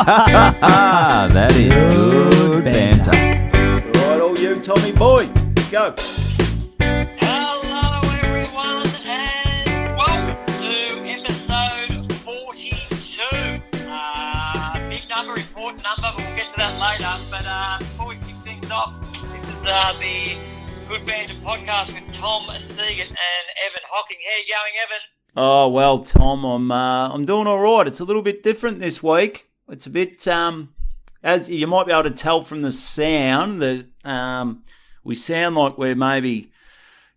That is good banter. Right, all you, Tommy boy. Go. Hello everyone and welcome to episode 42. Big number, important number, but we'll get to that later. But before we kick things off, this is the Good Banter podcast with Tom, Siegert and Evan Hocking. How you going, Evan? Oh, well, Tom, I'm doing all right. It's a little bit different this week. It's a bit, as you might be able to tell from the sound, that we sound like we're maybe,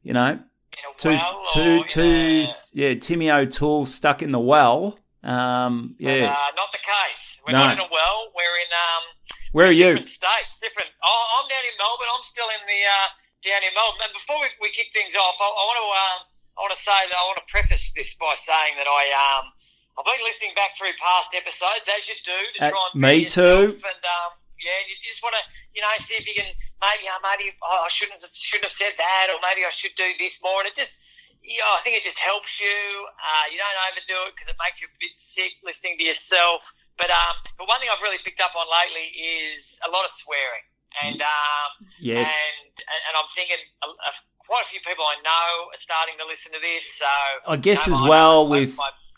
you know, Timmy O'Toole stuck in the well. Yeah. But, not the case. We're not in a well. We're in Where are you? Different states. Different. I'm down in Melbourne. I'm still in the down in Melbourne. And before we kick things off, I want to say that I want to preface this by saying that I've been listening back through past episodes, as you do, to try and me too. And you just want to, see if you can maybe I shouldn't have said that, or maybe I should do this more. And it just, I think it just helps you. You don't overdo it because it makes you a bit sick listening to yourself. But one thing I've really picked up on lately is a lot of swearing, and yes, and I'm thinking. Quite a few people I know are starting to listen to this, so I guess as well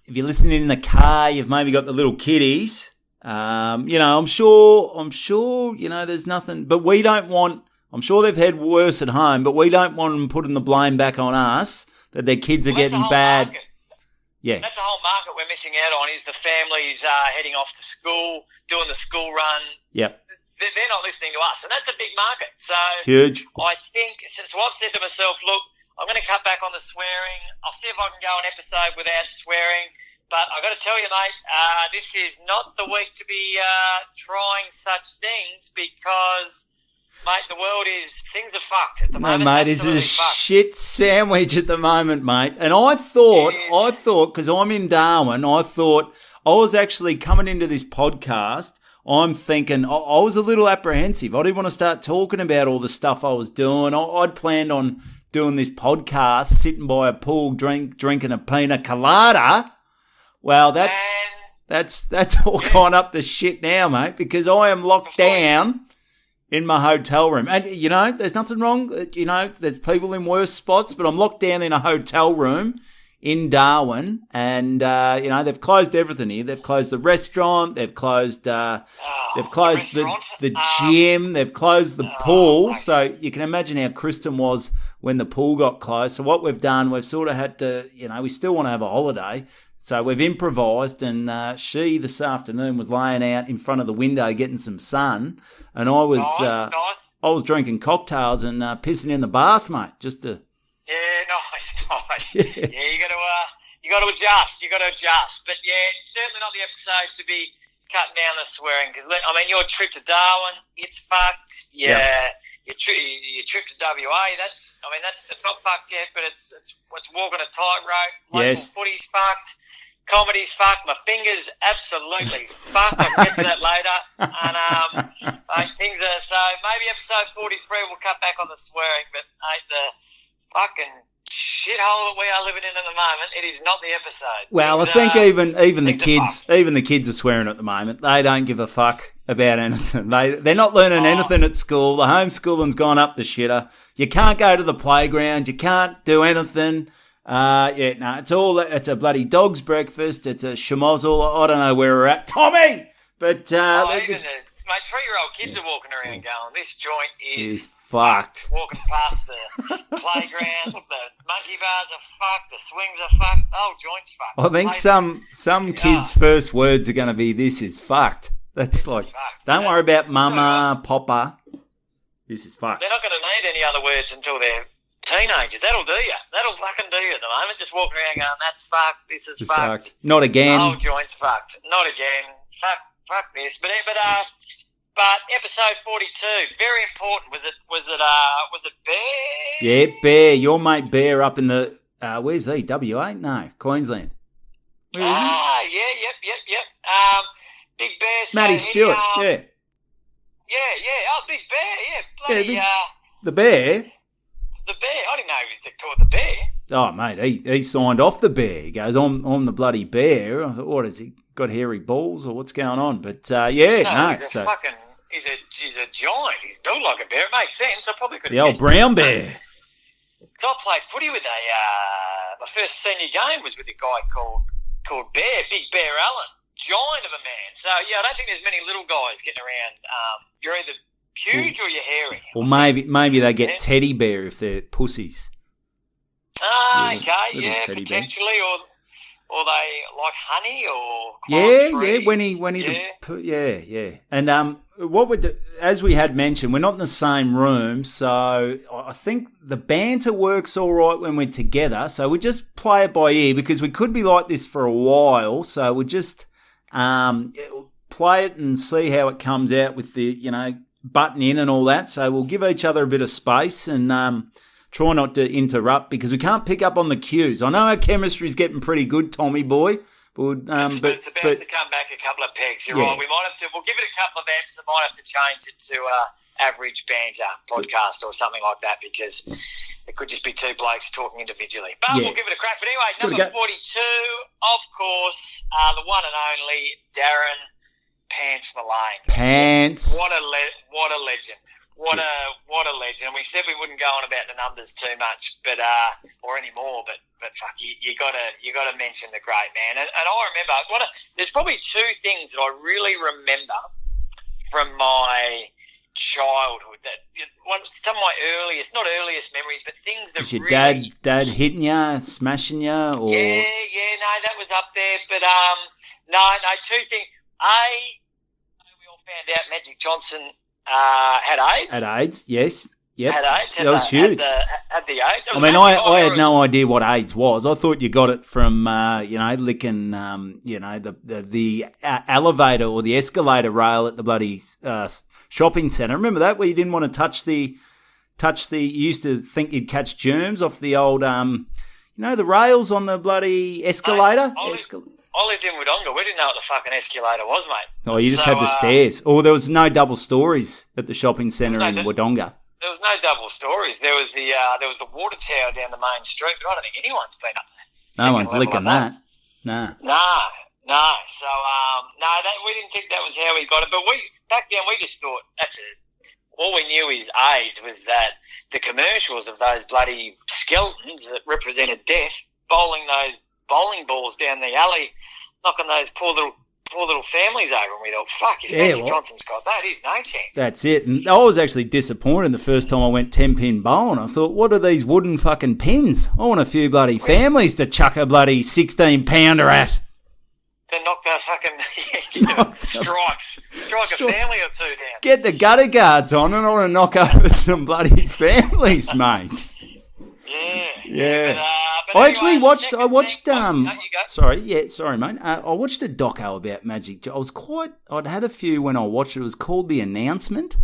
if you're listening in the car, you've maybe got the little kiddies. I'm sure, there's nothing, but we don't want. I'm sure they've had worse at home, but we don't want them putting the blame back on us that their kids are getting bad. Market. Yeah, that's a whole market we're missing out on. Is the families heading off to school, doing the school run? Yep. They're not listening to us, and that's a big market. So huge. I think, so I've said to myself, look, I'm going to cut back on the swearing. I'll see if I can go an episode without swearing. But I've got to tell you, mate, this is not the week to be trying such things because, mate, things are fucked at the moment. No, mate, it's a shit sandwich at the moment, mate. And I thought, because I'm in Darwin, I was actually coming into this podcast. I'm thinking, I was a little apprehensive. I didn't want to start talking about all the stuff I was doing. I'd planned on doing this podcast, sitting by a pool, drinking a pina colada. Well, that's all gone up the shit now, mate, because I am locked down in my hotel room. And, there's nothing wrong. There's people in worse spots, but I'm locked down in a hotel room in Darwin, and they've closed everything here. They've closed the restaurant. They've closed the gym. They've closed the pool. So you can imagine how Kristen was when the pool got closed. So what we've done, we've sort of had to, we still want to have a holiday. So we've improvised, and she this afternoon was laying out in front of the window getting some sun, and I was nice. I was drinking cocktails and pissing in the bath, mate, just to. Yeah, nice. Yeah, you got to adjust. But yeah, it's certainly not the episode to be cutting down the swearing because your trip to Darwin, it's fucked. Yeah, your trip to WA, it's not fucked yet, but it's walking a tightrope. Local footy's fucked. Comedy's fucked. My fingers absolutely fucked. I'll get to that later. And things are so maybe episode 43 we'll cut back on the swearing, but the fucking shithole that we are living in at the moment, it is not the episode. Well, I think even the kids are swearing at the moment. They don't give a fuck about anything. They're not learning anything at school. The homeschooling's gone up the shitter. You can't go to the playground. You can't do anything. It's a bloody dog's breakfast. It's a schmozzle. I don't know where we're at, Tommy. But my 3-year-old kids are walking around going, this joint is fucked. Walking past the playground, the monkey bars are fucked, the swings are fucked, the whole joint's fucked. I think some kids' first words are going to be, this is fucked. That's fucked. Don't worry about mama, papa. This is fucked. They're not going to need any other words until they're teenagers. That'll do you. That'll fucking do you at the moment. Just walking around going, that's fucked, this is fucked. Not again. The whole joint's fucked. Not again. Fuck this. But episode 42, very important. Was it Bear? Yeah, Bear. Your mate Bear up in the where's he? WA? No, Queensland. Where is he? Yep. Big Bear. Matty Stewart. Yeah. Oh, Big Bear. Yeah. Bloody, the Bear. The Bear. I didn't know he was called the Bear. oh, mate, he signed off the bear. He goes, I'm the bloody bear. I thought, what, has he got hairy balls or what's going on? But, yeah, He's a giant. He's built like a bear. It makes sense. I probably could have the old brown bear. I played footy with my first senior game was with a guy called Bear, Big Bear Allen. Giant of a man. So, yeah, I don't think there's many little guys getting around. You're either huge or you're hairy. Well, maybe they get teddy bear if they're pussies. Okay, potentially, or they like honey, or yeah. And what we do, as we had mentioned, we're not in the same room, so I think the banter works all right when we're together. So we just play it by ear because we could be like this for a while. So we just play it and see how it comes out with the button in and all that. So we'll give each other a bit of space and try not to interrupt because we can't pick up on the cues. I know our chemistry's getting pretty good, Tommy boy. But, it's about to come back a couple of pegs. You're right. We'll give it a couple of amps and might have to change it to average banter podcast or something like that because it could just be two blokes talking individually. But we'll give it a crack. But anyway, number 42, of course, the one and only Darren Pants Mullane. Pants. What a legend. What a legend. And we said we wouldn't go on about the numbers too much, but or anymore. But fuck, you gotta mention the great man. And I remember there's probably two things that I really remember from my childhood. Some of my not earliest memories, but things that was your really dad hitting you, smashing you, or no, that was up there. But no, two things. We all found out Magic Johnson had AIDS. Had AIDS, yes. Yep. Had AIDS. That was huge. Had the AIDS. I mean, I had no idea what AIDS was. I thought you got it from, licking, the elevator or the escalator rail at the bloody shopping centre. Remember that, where you didn't want to touch the. You used to think you'd catch germs off the old, the rails on the bloody escalator. I lived in Wodonga. We didn't know what the fucking escalator was, mate. Oh, you just had the stairs. Or there was no double stories at the shopping centre in Wodonga. There was no double stories. There was the water tower down the main street, but I don't think anyone's been up there. No one's licking that. Nah. No. So, we didn't think that was how he got it. But back then we just thought that's it. All we knew his AIDS was that the commercials of those bloody skeletons that represented death, bowling those bowling balls down the alley, knocking those poor little families over, and we thought, fuck, if Magic Johnson's got that, he's no chance. That's it. And I was actually disappointed the first time I went 10-pin bowling. I thought, what are these wooden fucking pins? I want a few bloody families to chuck a bloody 16-pounder at. To knock that fucking strike a family or two down. Get the gutter guards on, and I want to knock over some bloody families, mate. Yeah. But I actually watched. Sorry, mate. I watched a doco about Magic. I'd had a few when I watched it. It was called The Announcement,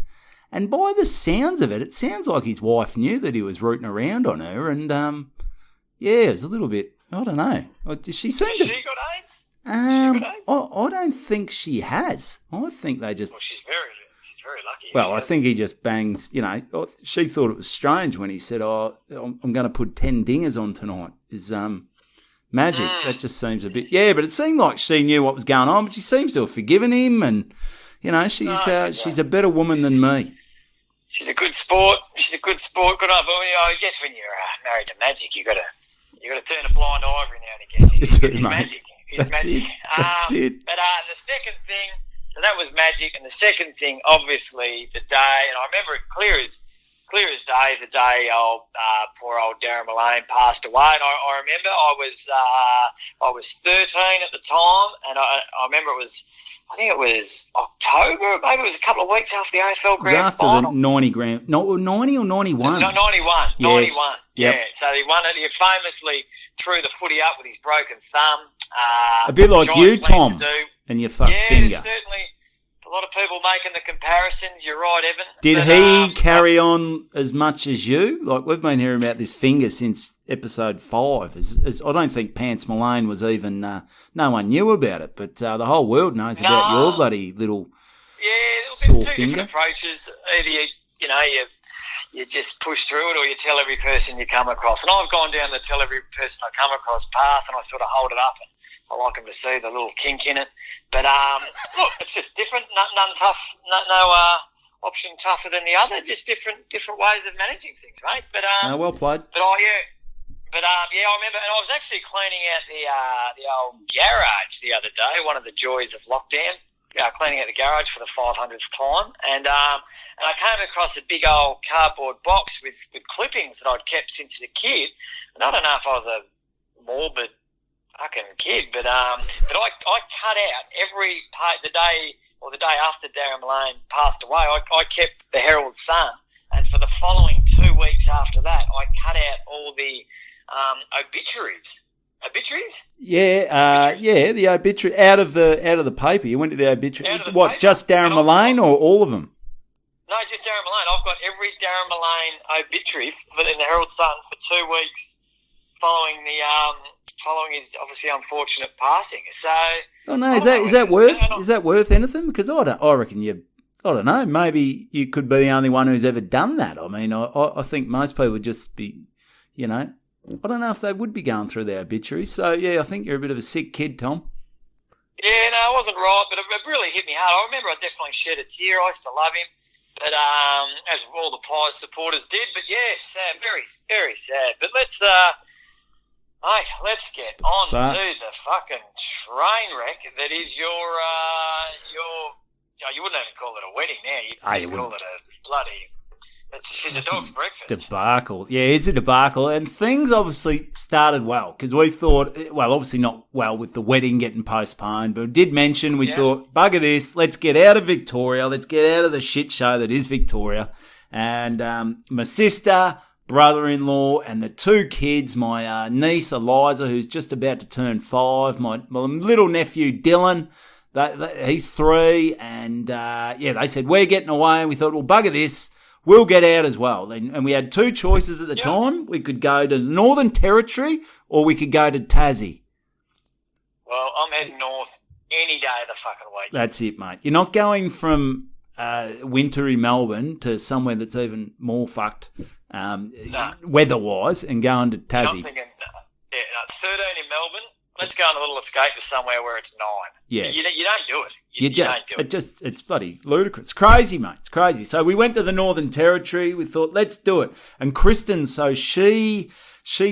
and by the sounds of it, it sounds like his wife knew that he was rooting around on her, and it was a little bit. I don't know. She seemed Has she got AIDS? I don't think she has. I think they just. Well, she's very lucky. Well, I think he just bangs, she thought it was strange when he said, I'm going to put 10 dingers on tonight. Is Magic. That just seems a bit, but it seemed like she knew what was going on, but she seems to have forgiven him, and, she's a better woman than me. She's a good sport. Good on. But I guess when you're married to Magic, you got to turn a blind eye every now and again. He's magic. He's magic. That's it. But the second thing, so that was Magic, and the second thing, obviously, the day, and I remember it clear as day, the day poor old Darren Mullane passed away. And I remember I was 13 at the time, and I remember I think it was October, maybe it was a couple of weeks after the AFL Grand Final. After the 90 grand, 90 or 91? No, 91. Yes. 91. Yep. Yeah, so he won it. He famously threw the footy up with his broken thumb. A bit like you, Tom, and your finger. Yeah, certainly. A lot of people making the comparisons. You're right, Evan. Did he carry on as much as you? Like, we've been hearing about this finger since episode 5. I don't think Pants Mullane was even, no one knew about it, but the whole world knows about your bloody little there's sore two finger. different approaches. Either you you just push through it, or you tell every person you come across. And I've gone down the tell every person I come across path, and I sort of hold it up, and I like them to see the little kink in it. But look, it's just different. None tough. No option tougher than the other. Just different ways of managing things, mate. But well played. But I remember, and I was actually cleaning out the old garage the other day. One of the joys of lockdown. Cleaning out the garage for the 500th time, and I came across a big old cardboard box with clippings that I'd kept since a kid. And I don't know if I was a morbid fucking kid, but I cut out every part the day after Darren Malone passed away. I kept the Herald Sun, and for the following 2 weeks after that, I cut out all the obituaries. Obituaries? Yeah, the obituary out of the paper. You went to the obituary. What? Paper? Just Darren Malone or all of them? No, just Darren Malone. I've got every Darren Malone obituary in the Herald Sun for 2 weeks following his obviously unfortunate passing. So. Oh no, is that worth anything? Because I don't know. Maybe you could be the only one who's ever done that. I mean, I think most people would just be, I don't know if they would be going through their obituary. So, yeah, I think you're a bit of a sick kid, Tom. Yeah, no, I wasn't right, but it really hit me hard. I remember I definitely shed a tear. I used to love him, but as all the Pies supporters did. But, yeah, sad, very, very sad. But let's get on to the fucking train wreck that is your you wouldn't even call it a wedding now. You'd just call it a bloody... It's a dog's breakfast. Debacle. Yeah, it's a debacle. And things obviously started well because we thought, well, obviously not well with the wedding getting postponed, but we did mention we thought, bugger this, let's get out of Victoria. Let's get out of the shit show that is Victoria. And my sister, brother-in-law, and the two kids, my niece Eliza, who's just about to turn 5, my little nephew Dylan, he's 3, and they said, we're getting away. And we thought, well, bugger this. We'll get out as well. And we had 2 choices at the time. We could go to the Northern Territory or we could go to Tassie. Well, I'm heading north any day of the fucking week. That's it, mate. You're not going from wintry Melbourne to somewhere that's even more fucked weather-wise and going to Tassie. I'm thinking, it's 13 in Melbourne. Let's go on a little escape to somewhere where it's 9. Yeah. You don't do it. You don't do it. It's bloody ludicrous. It's crazy, mate. It's crazy. So we went to the Northern Territory. We thought, let's do it. And Kristen, so she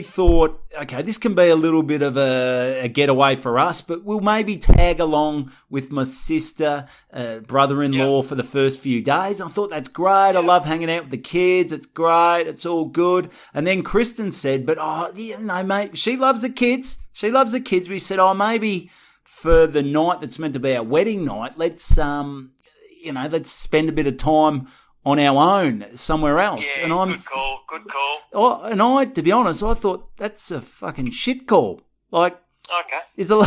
thought, okay, this can be a little bit of a getaway for us, but we'll maybe tag along with my sister, brother-in-law for the first few days. I thought, that's great. I love hanging out with the kids. It's great. It's all good. And then Kristen said, but, mate, she loves the kids. She loves the kids. We said, maybe for the night that's meant to be our wedding night, let's spend a bit of time on our own somewhere else. Yeah, and good call. And to be honest, I thought that's a fucking shit call. Like, okay, is the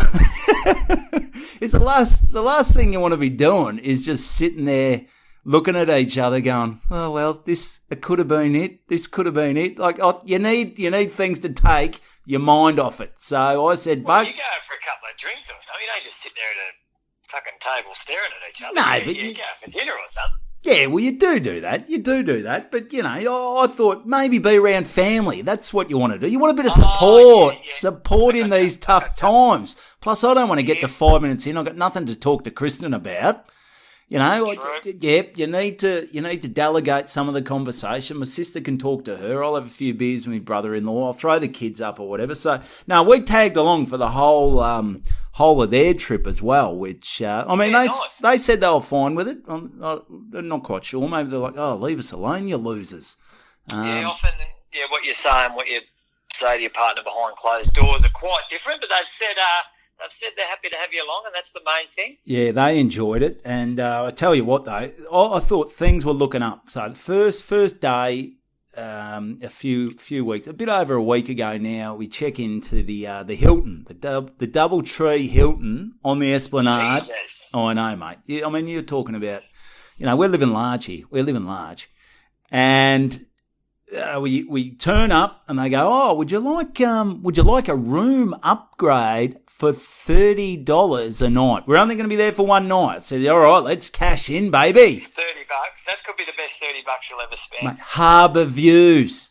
last thing you want to be doing is just sitting there looking at each other, going, "Oh well, it could have been it. This could have been it." Like, you need things to take your mind off it. So I said, you go for a couple of drinks or something. You don't just sit there at a fucking table staring at each other. No, but you go for dinner or something. Yeah, well, you do that. You do that. But, I thought maybe be around family. That's what you want to do. You want a bit of support. Support in these tough times. Plus, I don't want to get to 5 minutes in. I've got nothing to talk to Kristen about. You need to delegate some of the conversation. My sister can talk to her. I'll have a few beers with my brother-in-law. I'll throw the kids up or whatever. So, no, we tagged along for the whole of their trip as well, which, they said they were fine with it. I'm not quite sure. Maybe they're like, leave us alone, you losers. Often, what you say to your partner behind closed doors are quite different, but they've said they're happy to have you along, and that's the main thing. Yeah, they enjoyed it. And I tell you what, though, I thought things were looking up. So the first day, a few weeks, a bit over a week ago now, we check into the Hilton, the Doubletree Hilton on the Esplanade. Jesus. Oh, I know, mate. Yeah, I mean, you're talking about, we're living large here. We're living large. And we turn up and they go, oh, would you like a room upgrade for $30 a night? We're only going to be there for one night. I said, all right, let's cash in, baby. $30. That could be the best $30 you'll ever spend. Mate, Harbour Views,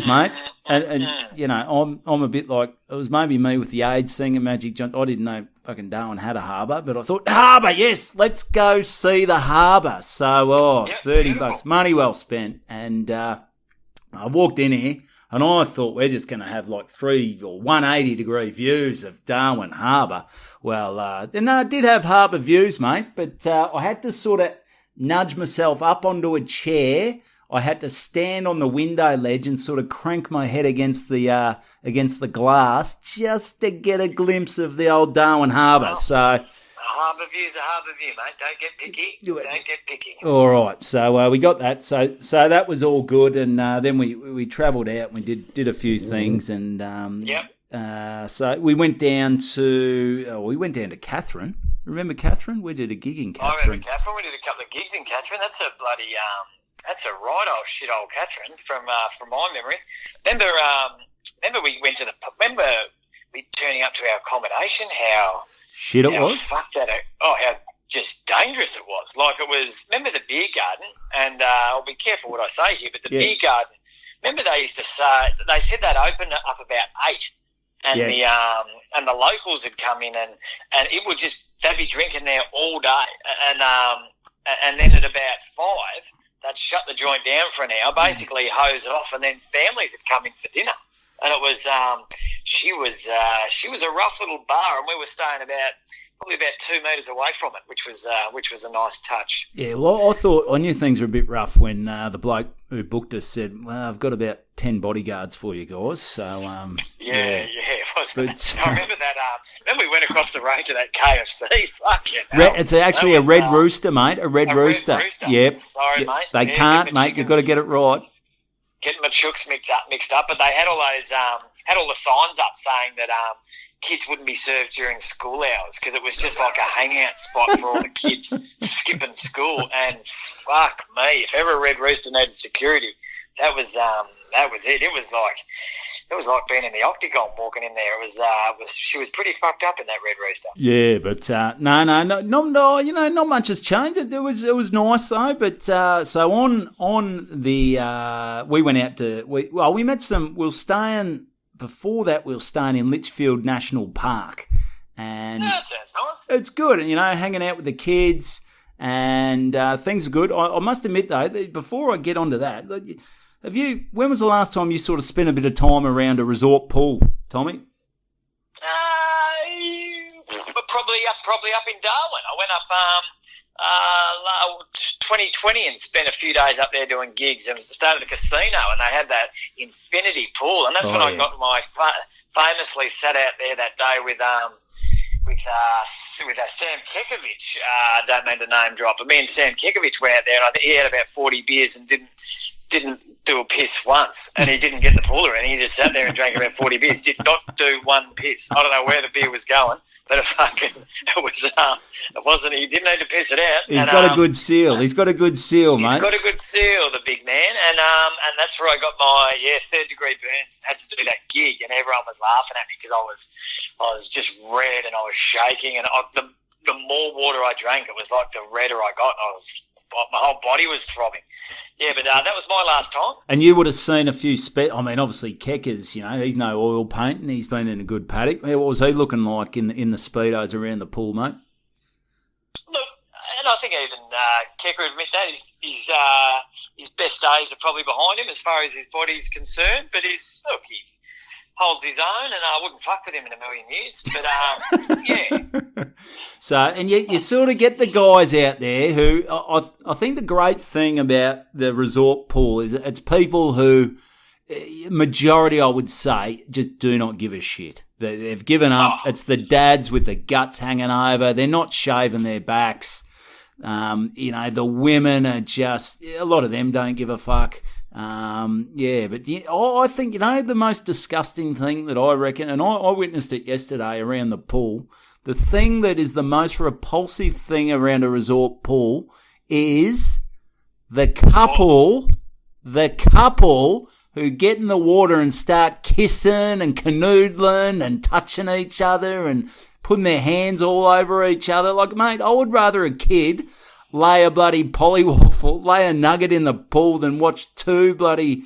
mate. And you know, I'm a bit like, it was maybe me with the AIDS thing and Magic Johnson. I didn't know fucking Darwin had a harbour, but I thought, harbour, yes, let's go see the harbour. So, $30, money well spent. And I walked in here and I thought we're just going to have like 3 or 180-degree views of Darwin Harbour. Well, I did have harbour views, mate, but I had to sort of nudge myself up onto a chair. I had to stand on the window ledge and sort of crank my head against the glass just to get a glimpse of the old Darwin Harbour. So a harbour view's a harbour view, mate. Don't get picky. Don't get picky. All right. So we got that. So that was all good, and then we travelled out. And we did a few things, and so we went down to Catherine. Remember Catherine? We did a gig in Catherine. I remember Catherine. We did a couple of gigs in Catherine. That's a bloody That's a right old shit old Catherine from my memory. Remember we went to remember we turning up to our accommodation, how shit it was? Fuck that! How just dangerous it was. Like it was. Remember the beer garden? And I'll be careful what I say here, but the beer garden. Remember they used to say said they'd open up about 8, and the locals had come in and it would just they'd be drinking there all day, and then at about 5. They'd shut the joint down for an hour, basically hose it off, and then families had come in for dinner. And it was, she was a rough little bar, and we were staying probably about 2 metres away from it, which was a nice touch. Yeah, well, I knew things were a bit rough when the bloke who booked us said, well, I've got about 10 bodyguards for you guys. So, it was. I remember that. Then we went across the road to that KFC. Fucking hell. It's actually a red rooster, mate. A red rooster. Yep. Sorry, mate. They can't, mate. You've got to get it right. Getting my chooks mixed up, but they had all those had all the signs up saying that kids wouldn't be served during school hours because it was just like a hangout spot for all the kids skipping school. And fuck me, if ever a red rooster needed security, that was it. It was like being in the octagon walking in there. She was pretty fucked up in that red rooster. Yeah, but no, you know, not much has changed. It was nice though. But so on the we went out to we met some. Before that, we were staying in Litchfield National Park, and that sounds nice. It's good, and you know, hanging out with the kids, and things are good. I must admit though, before I get onto that, when was the last time you sort of spent a bit of time around a resort pool, Tommy? Probably up in Darwin. I went up 2020 and spent a few days up there doing gigs, and started a casino, and they had that infinity pool, and that's when I got my famously sat out there that day with Sam Kekovich. Don't mean to name drop, but me and Sam Kekovich were out there, and I think he had about 40 beers and didn't do a piss once, and he didn't get the pool around. He just sat there and drank about 40 beers. Did not do one piss. I don't know where the beer was going, but it wasn't. He didn't need to piss it out. He's got a good seal. He's got a good seal, mate. He's got a good seal, the big man, and that's where I got my 3rd degree burns. Had to do that gig, and everyone was laughing at me because I was just red and I was shaking, and the more water I drank, it was like the redder I got. My whole body was throbbing. Yeah, but that was my last time. And you would have seen a few obviously Keckers, you know, he's no oil paint and he's been in a good paddock. What was he looking like in the Speedos around the pool, mate? Look, and I think even Kecker would admit that his best days are probably behind him as far as his body's concerned, but he holds his own, and I wouldn't fuck with him in a million years. But, yeah. So, and yet you sort of get the guys out there who, I think the great thing about the resort pool is it's people who, majority I would say, just do not give a shit. They've given up. It's the dads with the guts hanging over. They're not shaving their backs. You know, the women are just, a lot of them don't give a fuck. I think, you know, the most disgusting thing that I reckon, and I witnessed it yesterday around the pool, the thing that is the most repulsive thing around a resort pool is the couple the couple who get in the water and start kissing and canoodling and touching each other and putting their hands all over each other. Like, mate, I would rather a kid lay a bloody polywaffle, lay a nugget in the pool than watch two bloody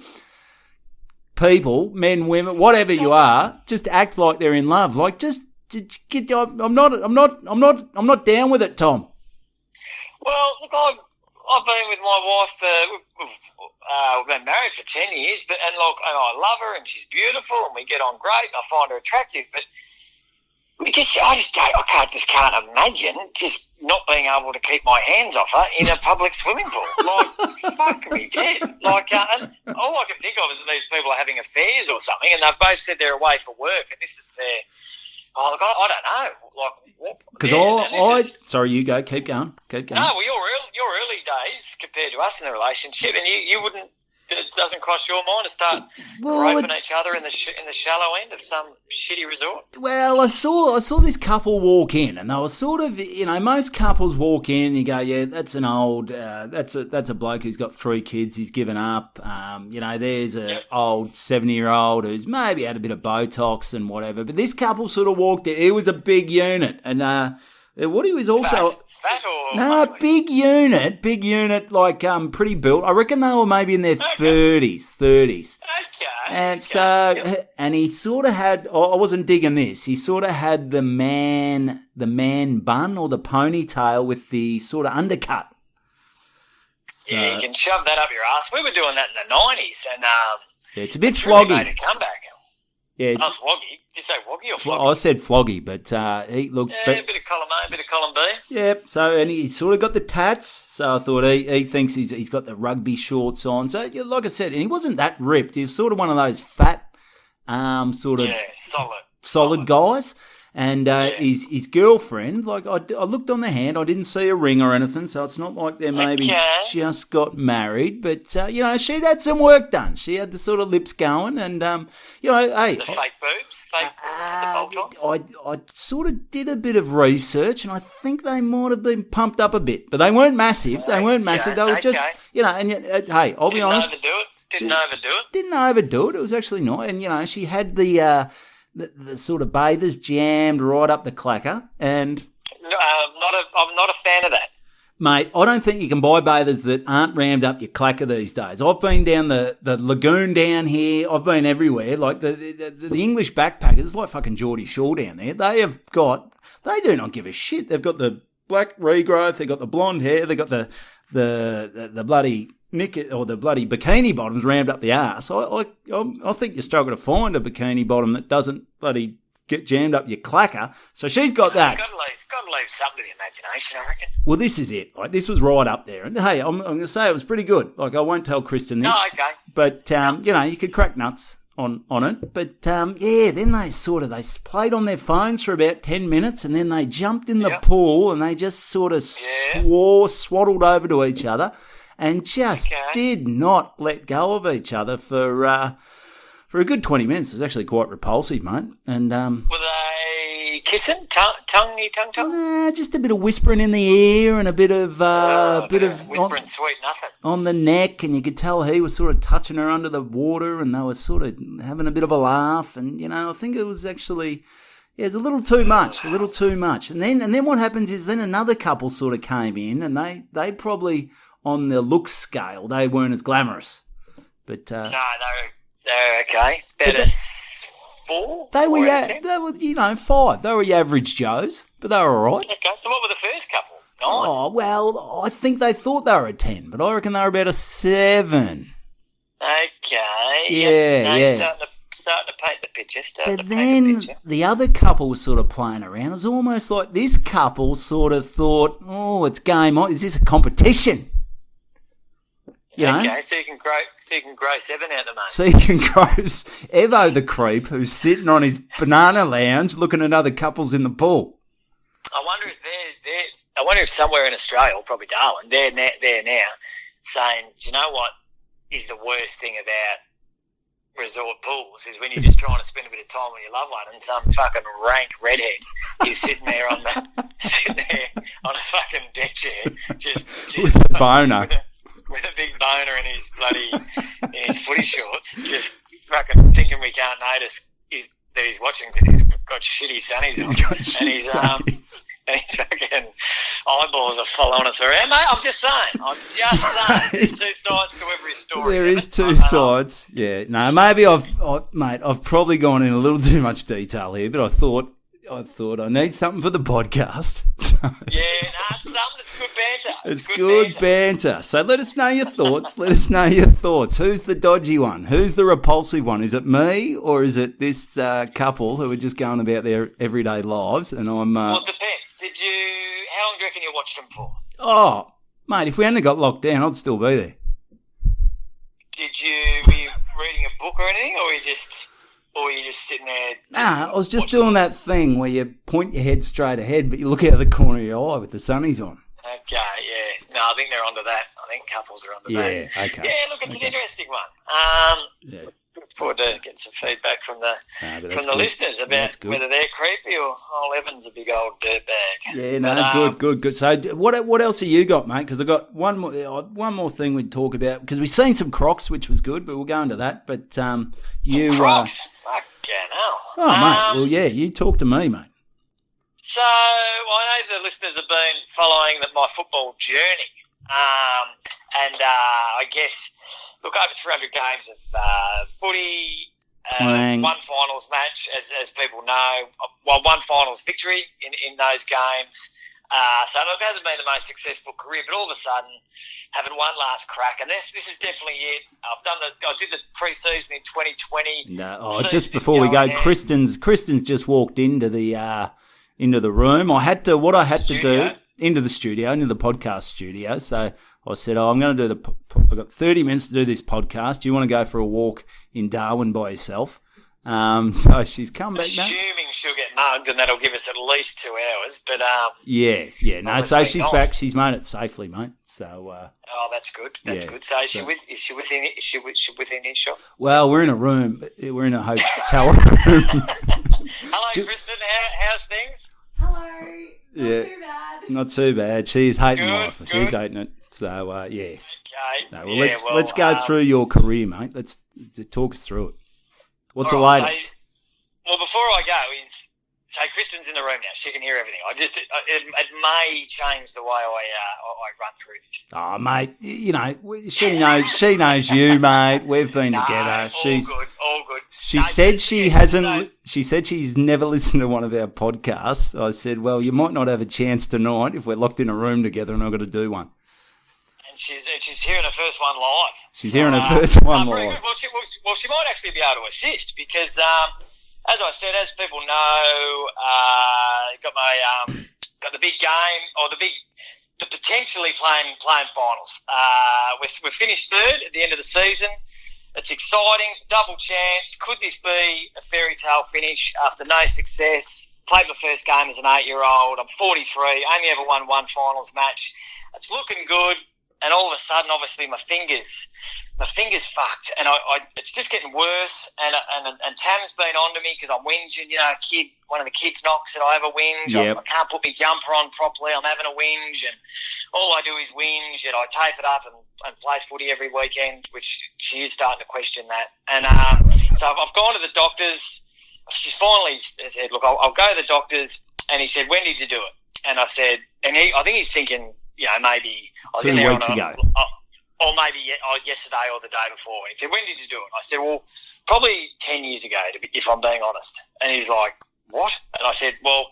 people, men, women, whatever you are, just act like they're in love. Like, just get. I'm not down with it, Tom. Well, look, I've been with my wife. We've been married for 10 years, and I love her, and she's beautiful, and we get on great. I find her attractive, but I just can't imagine just not being able to keep my hands off her in a public swimming pool. Like, fuck me dead. Like, and all I can think of is that these people are having affairs or something, and they've both said they're away for work, and this is their. Oh, look, I don't know. Like, what? Because sorry, you go. Keep going. No, well, your early days compared to us in the relationship, and you wouldn't. It doesn't cross your mind to start groping each other in the shallow end of some shitty resort. Well, I saw this couple walk in, and they were sort of, most couples walk in, and you go, yeah, that's an old, that's a bloke who's got 3 kids, he's given up. There's a old 70-year-old who's maybe had a bit of Botox and whatever. But this couple sort of walked in. It was a big unit, and what he was also. Fat or no, big unit, like pretty built. I reckon they were maybe in their 30s. Okay. And and he sort of had. I wasn't digging this. He sort of had the man bun or the ponytail with the sort of undercut. So, yeah, you can shove that up your ass. We were doing that in the 90s, and yeah, it's a bit floggy. Really made a comeback. Yeah, it's floggy. Did you say woggy or floggy? I said floggy, but he looked. Yeah, a bit of column A, a bit of column B. Yeah, so and he sort of got the tats. So I thought he thinks he's got the rugby shorts on. So yeah, like I said, and he wasn't that ripped. He was sort of one of those fat, solid guys. And his girlfriend, like I looked on the hand, I didn't see a ring or anything, so it's not like they maybe just got married. But she'd had some work done. She had the sort of lips going, and hey, the fake boobs, I sort of did a bit of research, and I think they might have been pumped up a bit, but they weren't massive. They weren't massive. They were just, and hey, I'll be honest. Didn't overdo it. Didn't overdo it. It was actually nice, and she had the sort of bathers jammed right up the clacker, and I'm not a fan of that. Mate, I don't think you can buy bathers that aren't rammed up your clacker these days. I've been down the lagoon down here. I've been everywhere. Like the English backpackers, it's like fucking Geordie Shore down there. They do not give a shit. They've got the black regrowth. They've got the blonde hair. They've got the bloody or the bloody bikini bottoms rammed up the arse. I think you struggle to find a bikini bottom that doesn't bloody get jammed up your clacker. So she's got that. Got to leave something to the imagination, I reckon. Well, this is it. Like, this was right up there. And hey, I'm going to say it was pretty good. Like, I won't tell Kristen this. No, okay. But you could crack nuts on it. But then they played on their phones for about 10 minutes, and then they jumped in the pool, and they just sort of swaddled over to each other. And just did not let go of each other for a good 20 minutes. It was actually quite repulsive, mate. And were they kissing, tongue? Nah, just a bit of whispering in the ear and a bit of whispering sweet nothing on the neck. And you could tell he was sort of touching her under the water, and they were sort of having a bit of a laugh. And I think it was actually. Yeah, it's a little too much. And then what happens is then another couple sort of came in, and they probably, on the looks scale, they weren't as glamorous. But no, they're okay. Better 4? They were 5. They were your average Joes, but they were all right. Okay, so what were the first couple? 9? Oh, well, I think they thought they were a 10, but I reckon they were about a 7. Okay. Yeah. Starting to paint the picture. But then the other couple was sort of playing around. It was almost like this couple sort of thought, oh, it's game on. Is this a competition? Okay, so you can grow 7 out of the money. So you can grow Evo the creep, who's sitting on his banana lounge looking at other couples in the pool. I wonder if somewhere in Australia, or probably Darwin, they're now saying, do you know what is the worst thing about resort pools is when you're just trying to spend a bit of time with your loved one, and some fucking rank redhead is sitting there on a fucking deck chair, just with a boner. with a big boner in his footy shorts, just fucking thinking we can't notice that he's watching because he's got shitty sunnies on, and his fucking eyeballs are following us around. Mate, I'm just saying. There's two sides to every story. There is two sides. Yeah, no, maybe I've probably gone in a little too much detail here, but I thought I need something for the podcast. Yeah, no, it's something. It's good banter. It's good banter. So let us know your thoughts. Who's the dodgy one? Who's the repulsive one? Is it me or is it this couple who are just going about their everyday lives? And I'm. Well, it depends. How long do you reckon you watched them for? Oh, mate, if we hadn't got locked down, I'd still be there. Were you reading a book or anything, or were you just sitting there? Nah, I was just doing that thing where you point your head straight ahead, but you look out of the corner of your eye with the sunnies on. Okay, yeah. No, I think they're onto that. I think couples are onto that. Yeah, okay. Yeah, look, it's an interesting one. Yeah. Look forward to getting some feedback from the listeners about whether they're creepy or old Evan's a big old dirtbag. Yeah, no, good. So what else have you got, mate? Because I've got one more thing we'd talk about, because we've seen some Crocs, which was good, but we'll go into that. But you... Crocs? Fucking hell. Oh, mate, well, yeah, you talk to me, mate. So, I know the listeners have been following my football journey. I guess... Look, over 300 games of footy, one finals match, as people know. Well, one finals victory in those games. So look, it hasn't been the most successful career, but all of a sudden, having one last crack, and this is definitely it. I did the pre-season in 2020. No, just before we go, Kristen's just walked into the room. I had to do into the podcast studio. So I said, I'm going to do I've got 30 minutes to do this podcast. Do you want to go for a walk in Darwin by yourself? So she's come back now. Assuming she'll get mugged, and that'll give us at least 2 hours. But yeah. No, so she's back. She's made it safely, mate. So that's good. That's good. So is she within earshot? Well, we're in a room. We're in a hotel room. Hello, Kristen. How's things? Hello. Not too bad. Not too bad. She's hating life. Good. She's hating it. So yes. Okay. No, let's go through your career, mate. Let's talk us through it. What's the latest? Well, before I go, Kristen's in the room now. She can hear everything. It may change the way I run through this. Oh, mate, you know, she knows you, mate. We've been together. All good. She said she hasn't. She said she's never listened to one of our podcasts. I said, well, you might not have a chance tonight if we're locked in a room together and I've got to do one. And she's hearing her first one live. She's hearing her first one live. Well, she might actually be able to assist because, as I said, as people know, got the big game or the potentially playing finals. We're finished third at the end of the season. It's exciting, double chance. Could this be a fairy tale finish after no success? Played my first game as an 8-year-old. I'm 43. Only ever won one finals match. It's looking good. And all of a sudden, obviously, my fingers fucked, and it's just getting worse. And Tam's been on to me because I'm whinging. You know, one of the kids knocks and I have a whinge. Yep. I can't put my jumper on properly. I'm having a whinge, and all I do is whinge. And I tape it up and play footy every weekend, which she is starting to question that. And so I've gone to the doctors. She's finally said, "Look, I'll go to the doctors." And he said, "When did you do it?" And I said, I think he's thinking, you know, maybe I was 2 in there weeks ago. Or maybe yesterday or the day before. And he said, when did you do it? I said, well, probably 10 years ago, if I'm being honest. And he's like, what? And I said, well,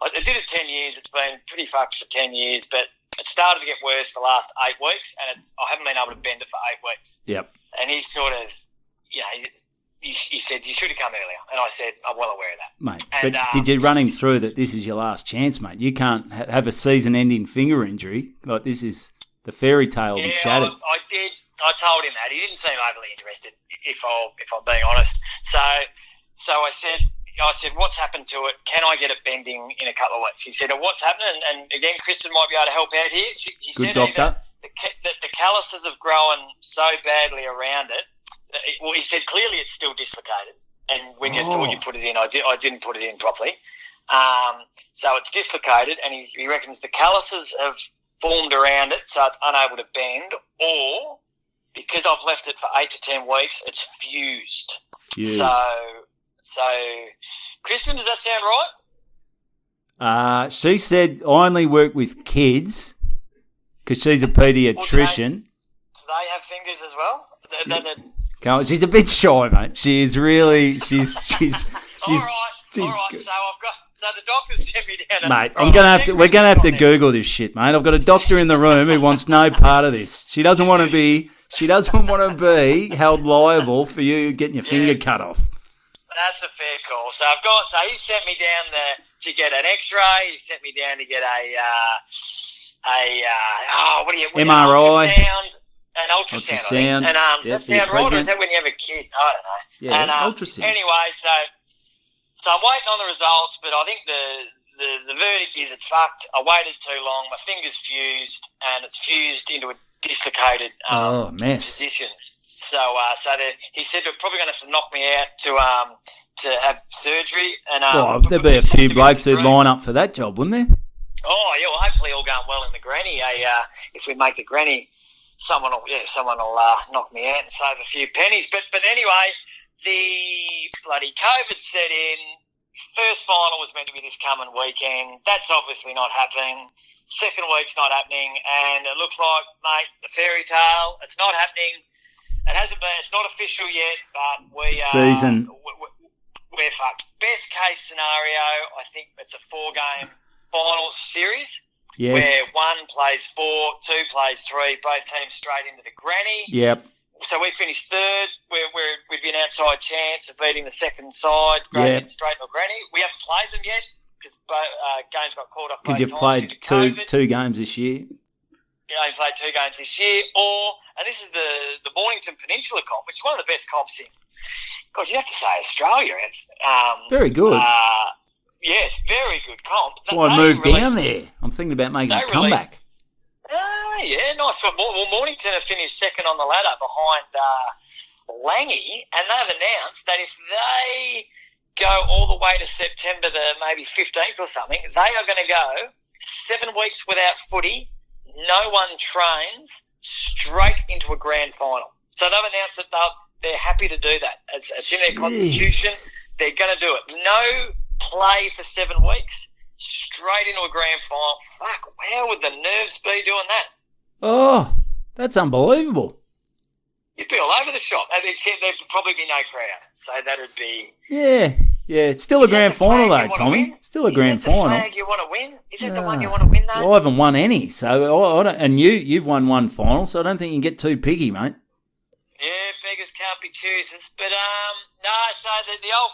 I did it 10 years. It's been pretty fucked for 10 years, but it started to get worse the last 8 weeks, and I haven't been able to bend it for 8 weeks. Yep. And he's sort of, you know, he said, you should have come earlier. And I said, I'm well aware of that. Mate, and, but did you run him through that this is your last chance, mate? You can't have a season-ending finger injury. Like, this is the fairy tale be shattered. I did. I told him that. He didn't seem overly interested, if I'm being honest. So I said, what's happened to it? Can I get it bending in a couple of weeks? He said, what's happening? And again, Kristen might be able to help out here. He Good said doctor. that the calluses have grown so badly around it. Well, he said clearly it's still dislocated, and when you thought you put it in, I didn't put it in properly. So it's dislocated, and he reckons the calluses have formed around it so it's unable to bend, or because I've left it for 8 to 10 weeks, it's fused. Fused. So, Kristen, does that sound right? She said I only work with kids because she's a paediatrician. Do they have fingers as well? Come on, she's a bit shy, mate. She is really. She's. All right. So the doctor's sent me down. Mate, we're gonna have to Google this shit, mate. I've got a doctor in the room who wants no part of this. She doesn't want to be held liable for you getting your finger cut off. That's a fair call. So he sent me down there to get an X-ray. He sent me down to get MRI. An ultrasound. And does that sound right, or is that when you have a kid? I don't know. Yeah, and, ultrasound. Anyway, so I'm waiting on the results, but I think the verdict is it's fucked. I waited too long. My finger's fused, and it's fused into a dislocated position. So he said they're probably going to have to knock me out to have surgery. And there'd be a few blokes who'd line up for that job, wouldn't there? Oh yeah, well hopefully all going well in the granny. If we make the granny, someone will knock me out and save a few pennies. But anyway, the bloody COVID set in. First final was meant to be this coming weekend. That's obviously not happening. Second week's not happening, and it looks like, mate, the fairy tale. It's not happening. It hasn't been. It's not official yet, but we're fucked. Best case scenario, I think it's a 4-game final series. Yes. Where one plays 4, 2 plays 3, both teams straight into the granny. Yep. So we finished third. We'd be an outside chance of beating the second side, straight into granny. We haven't played them yet because games got called off. Because you've played two games this year. Yeah, I played 2 games this year. And this is the Mornington Peninsula comp, which is one of the best comps in. God, you have to say Australia. It's very good. Yeah, very good comp. That's why I moved down there. I'm thinking about making a comeback. Yeah, nice. Well, Mornington have finished second on the ladder behind Langy, and they've announced that if they go all the way to September the maybe 15th or something, they are going to go 7 weeks without footy, no one trains, straight into a grand final. So they've announced that they're happy to do that. It's in their constitution. They're going to do it. No play for 7 weeks, straight into a grand final. Fuck, how would the nerves be doing that? Oh, that's unbelievable. You'd be all over the shop. Except there'd probably be no crowd. So that would be... Yeah. It's still a grand final though, Tommy. Still a grand final. Is that the flag you want to win? Is that the one you want to win though? Well, I haven't won any, so I don't, and you've won one final, so I don't think you can get too picky, mate. Yeah, beggars can't be choosers. But no, so the old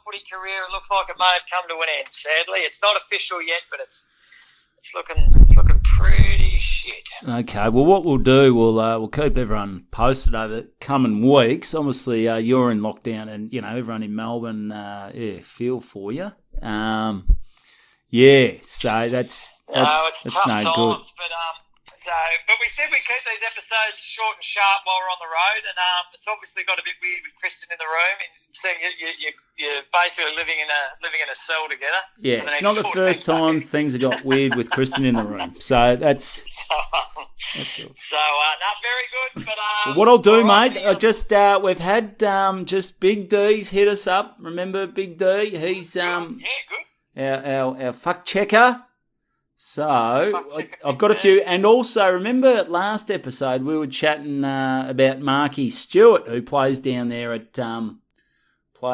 footy career, it looks like it may have come to an end. Sadly, it's not official yet, but it's looking pretty shit. Okay, well, what we'll do, we'll keep everyone posted over the coming weeks. Obviously, you're in lockdown, and everyone in Melbourne, feel for you. So that's no good. But we said we keep these episodes short and sharp while we're on the road, and it's obviously got a bit weird with Kristen in the room, and seeing you're basically living in a cell together. Yeah, it's not the first time things have got weird with Kristen in the room, so that's it. So not very good. But well, what I'll do, mate, we've had just Big D's hit us up. Remember Big D? He's good. Our fuck checker. So, I've got a few, and also remember last episode we were chatting about Marky Stewart, who plays down there at Corio. Yeah,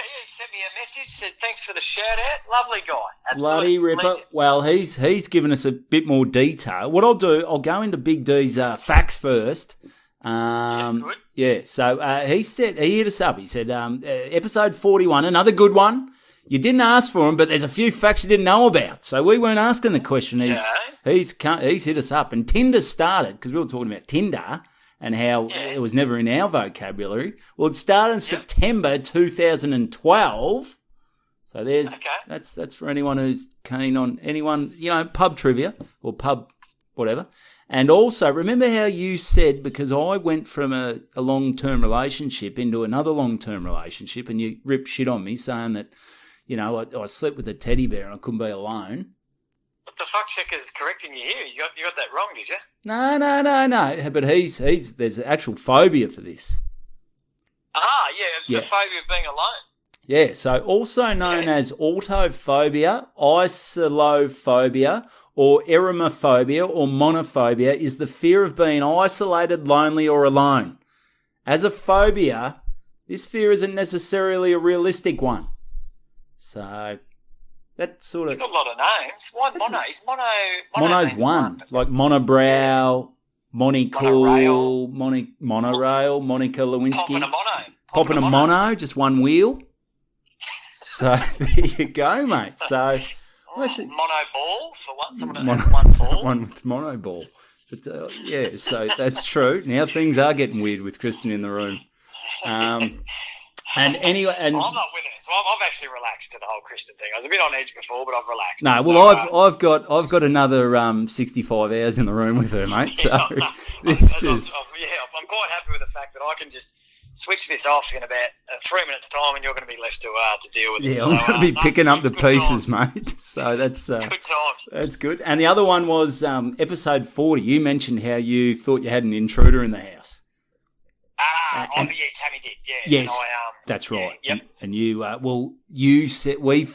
he sent me a message, said thanks for the shout out, lovely guy, bloody ripper. Legend. Well, he's given us a bit more detail. What I'll do, I'll go into Big D's facts first. Good. Yeah, so he hit us up. He said episode 41, another good one. You didn't ask for him, but there's a few facts you didn't know about. So we weren't asking the question. He's hit us up. And Tinder started, because we were talking about Tinder and how it was never in our vocabulary. Well, it started in September 2012. So that's for anyone who's keen on pub trivia or pub whatever. And also, remember how you said, because I went from a long-term relationship into another long-term relationship, and you ripped shit on me saying that I slept with a teddy bear and I couldn't be alone. But the fuck checker's correcting you here. You got that wrong, did you? No. But there's an actual phobia for this. The phobia of being alone. Yeah, so also known as autophobia, isolophobia, or eremophobia or monophobia is the fear of being isolated, lonely, or alone. As a phobia, this fear isn't necessarily a realistic one. So that's sort of... It's got a lot of names. Why mono? Is mono... Mono's one. Like monobrow, monocool, monorail, Monica Lewinsky. Popping a mono, just one wheel. So there you go, mate. So... Mono ball for one. Someone that has one ball. One with mono ball. But, so that's true. Now things are getting weird with Kristen in the room. And anyway, I'm not with it. So I've actually relaxed to the whole Kristen thing. I was a bit on edge before, but I've relaxed. No, well, I've got another 65 hours in the room with her, mate. So I'm quite happy with the fact that I can just switch this off in about 3 minutes' time, and you're going to be left to deal with it. Yeah, I'm going to be picking up the pieces, mate. So that's good times. That's good. And the other one was episode 40. You mentioned how you thought you had an intruder in the house. Tammy did. Yeah. Yes, that's right. Yeah, yep. And you, you said we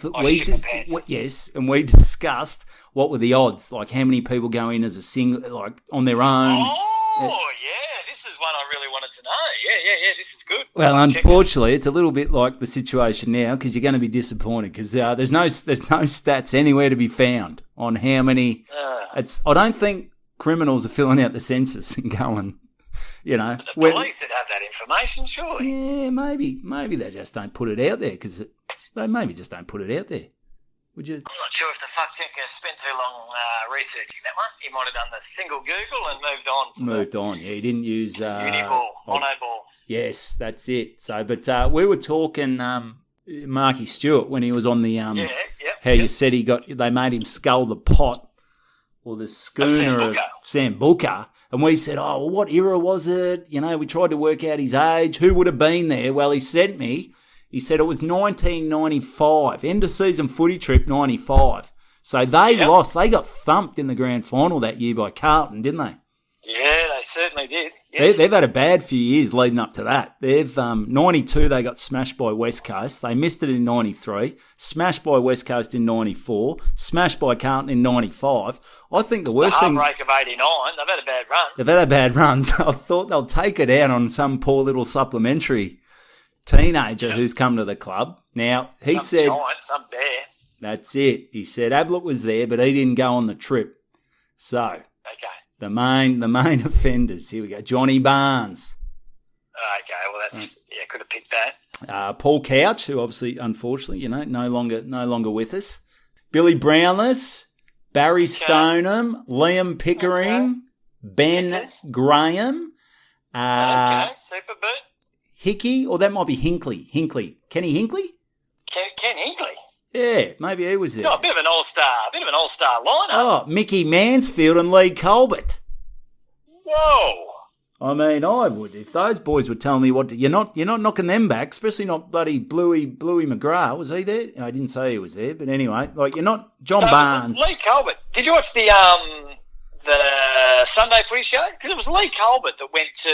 discussed what were the odds, like how many people go in as a single, like on their own. Oh, yeah, this is one I really wanted to know. Yeah, this is good. Well, unfortunately, it's a little bit like the situation now because you're going to be disappointed because there's no stats anywhere to be found on how many. I don't think criminals are filling out the census and going. But the police would have that information, surely. Yeah, maybe they just don't put it out there because they maybe just don't put it out there. Would you? I'm not sure if the fuck checker spent too long researching that one. He might have done the single Google and moved on. Yeah, he didn't use Uniball, Monoball. Yes, that's it. So, but we were talking Marky Stewart when he was on the you said they made him scull the pot or the schooner of Sambuca. And we said, what era was it? We tried to work out his age. Who would have been there? Well, he said it was 1995. End of season footy trip, 95. So they lost. They got thumped in the grand final that year by Carlton, didn't they? Yeah, they certainly did. Yes. They've had a bad few years leading up to that. They've 92, they got smashed by West Coast. They missed it in 93, smashed by West Coast in 94, smashed by Carlton in 95. I think the worst thing... Heartbreak of 89, they've had a bad run. They've had a bad run. I thought they'll take it out on some poor little supplementary teenager who's come to the club. Now, he said... Some bear. That's it. He said Ablett was there, but he didn't go on the trip. So... Okay. The main offenders. Here we go. Johnny Barnes. Okay, well that's could have picked that. Paul Couch, who obviously, unfortunately, no longer with us. Billy Brownless, Barry Stoneham, Liam Pickering, Ben Graham. Super boot. Hickey, or that might be Hinkley. Kenny Hinkley? Ken Hinkley. Yeah, maybe he was there. A bit of an all-star lineup. Oh, Mickey Mansfield and Lee Colbert. Whoa. I mean, I would if those boys were telling me you're not knocking them back, especially not bloody Bluey McGrath. Was he there? I didn't say he was there, but anyway, like you're not John Barnes. Lee Colbert. Did you watch the Sunday Footy show? Because it was Lee Colbert that went to.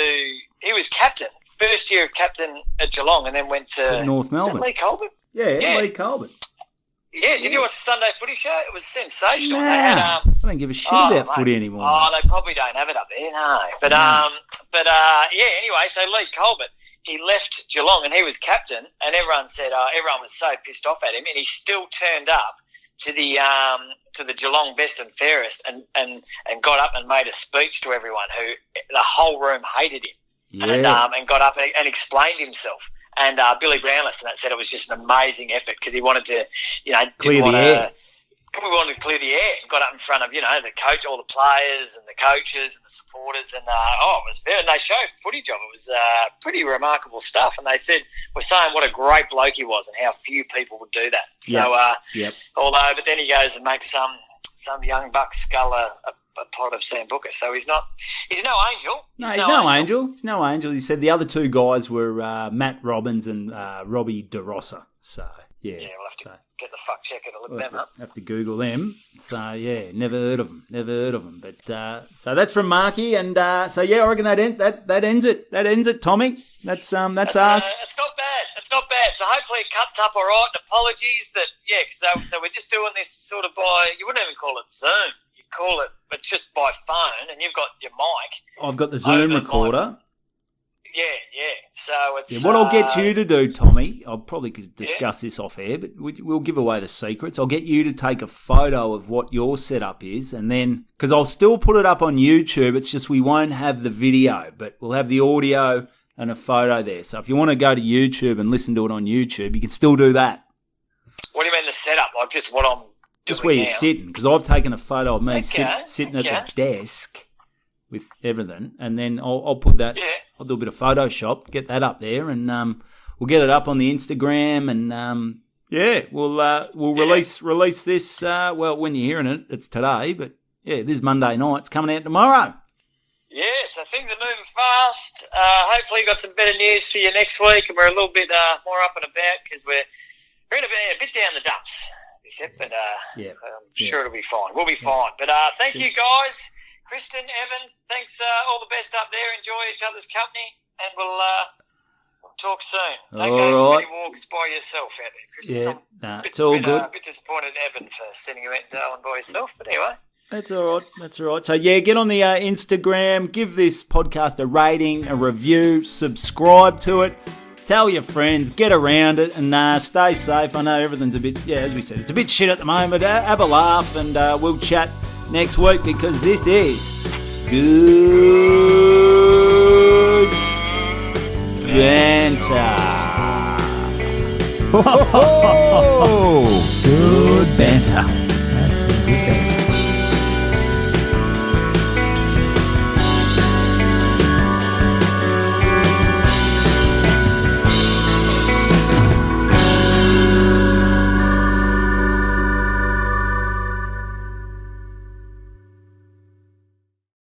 He was captain, first year of captain at Geelong, and then went to North Melbourne. Lee Colbert. Yeah, Lee Colbert. Yeah, did you watch the Sunday Footy show? It was sensational. Nah, they had, I don't give a shit about footy anymore. Oh, they probably don't have it up there, no. But anyway, so Lee Colbert, he left Geelong and he was captain, and everyone said everyone was so pissed off at him, and he still turned up to the Geelong Best and Fairest and got up and made a speech to everyone who the whole room hated him, and got up and explained himself. And Billy Brownless and that said it was just an amazing effort because he wanted to, clear the air. We wanted to clear the air and got up in front of, the coach, all the players and the coaches and the supporters. And, it was very, and they showed footage of it. It was pretty remarkable stuff. And they said, we're saying what a great bloke he was and how few people would do that. So, but then he goes and makes some young buck scull a pot of Sambuca. So he's no angel. He's no angel. He's no angel. He said the other two guys were Matt Robbins and Robbie DeRossa. So Yeah, we'll have to so get the fuck checker to look we'll them up. have to Google them. So yeah, never heard of them. But so that's from Marky, and so yeah, I reckon that ends it, Tommy. That's us. It's not bad. It's not bad. So hopefully it cuts up all right. And apologies that so we're just doing this sort of by, you wouldn't even call it Zoom. You call it, but just by phone, and you've got your mic. I've got the Zoom recorder. Yeah. So it's what I'll get you to do, Tommy, I'll probably could discuss this off air, but we'll give away the secrets. I'll get you to take a photo of what your setup is, and then, because I'll still put it up on YouTube, it's just we won't have the video, but we'll have the audio and a photo there. So if you want to go to YouTube and listen to it on YouTube, you can still do that. What do you mean the setup? Like just what I'm just doing where now? you're sitting, because I've taken a photo of me sitting at the desk with everything, and then I'll put that. Yeah. I'll do a bit of Photoshop, get that up there, and we'll get it up on the Instagram, and we'll release this. Well, when you're hearing it, it's today, but yeah, this is Monday night. It's coming out tomorrow. Yeah, so things are moving fast. Hopefully, got some better news for you next week, and we're a little bit more up and about because we're going to be a bit down the dumps this ep, but I'm sure it'll be fine. We'll be fine. But thank you guys. Kristen, Evan, thanks. All the best up there. Enjoy each other's company, and we'll talk soon. Don't go for many walks by yourself out there, Kristen. Yeah, it's all good. A bit disappointed in Evan for sending you out to Darwin by yourself, but anyway. That's all right. So, yeah, get on the Instagram, give this podcast a rating, a review, subscribe to it, tell your friends, get around it, and stay safe. I know everything's a bit, as we said, it's a bit shit at the moment. Have a laugh, and we'll chat next week, because this is Good Banter. Good Banter.